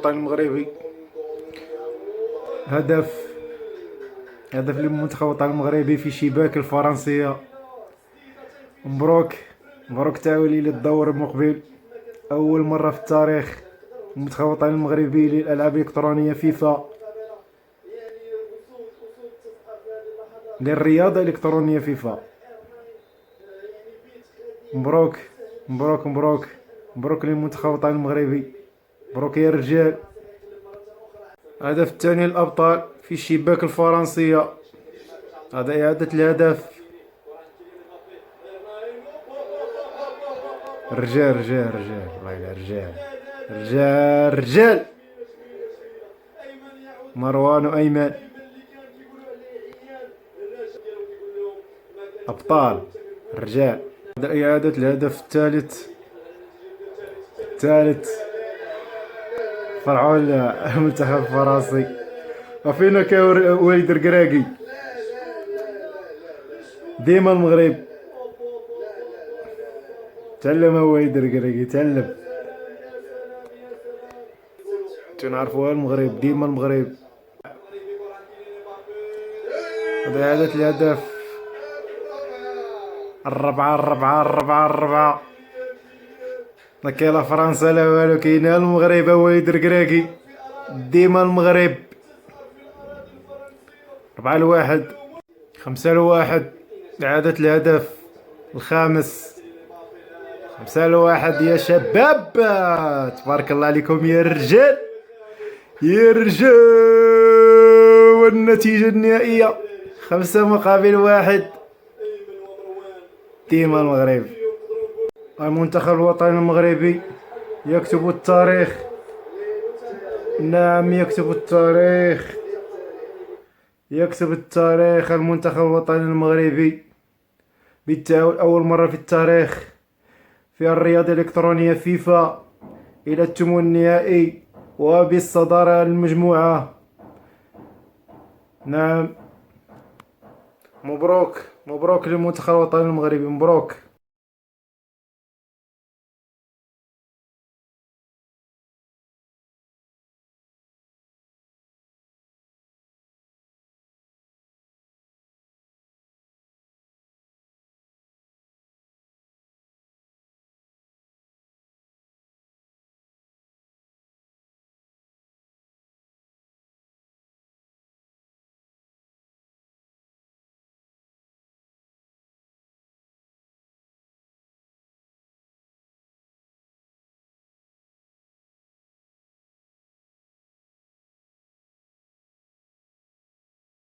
الوطني المغربي. هدف للمنتخب الوطني المغربي في شباك الفرنسية. مبروك تاولي للدور المقبل. أول مرة في التاريخ المنتخب الوطني المغربي للألعاب الإلكترونية فيفا، للرياضة الإلكترونية فيفا. مبروك للمنتخب الوطني المغربي. مبروك يا رجال. الهدف الثاني للأبطال في الشباك الفرنسية. هذا إعادة الهدف. رجال والله يلا رجال. مروان وأيمن أبطال رجال. هذا إعادة الهدف الثالث فرعون المنتخب الفرنسي. وفينا كوالد القراقي ديما المغرب. تعلم والد القراقي تعلم. تنعرفوها المغرب ديما المغرب. هذا إعادة الهدف الربعة. ما كاين لا فرنسا لا والو، كاينه المغرب والد القراقي ديما المغرب. 4-1 5-1. إعادة الهدف الخامس 5-1 يا شباب. تبارك الله عليكم يا رجال. والنتيجة النهائية 5-1 ديما المغرب. المنتخب الوطني المغربي يكتب التاريخ. نعم يكتب التاريخ. المنتخب الوطني المغربي بالتأهل أول مرة في التاريخ في الرياضة الإلكترونية فيفا إلى الثمن النهائي وبالصدارة المجموعة. نعم مبروك للمنتخب الوطني المغربي. مبروك.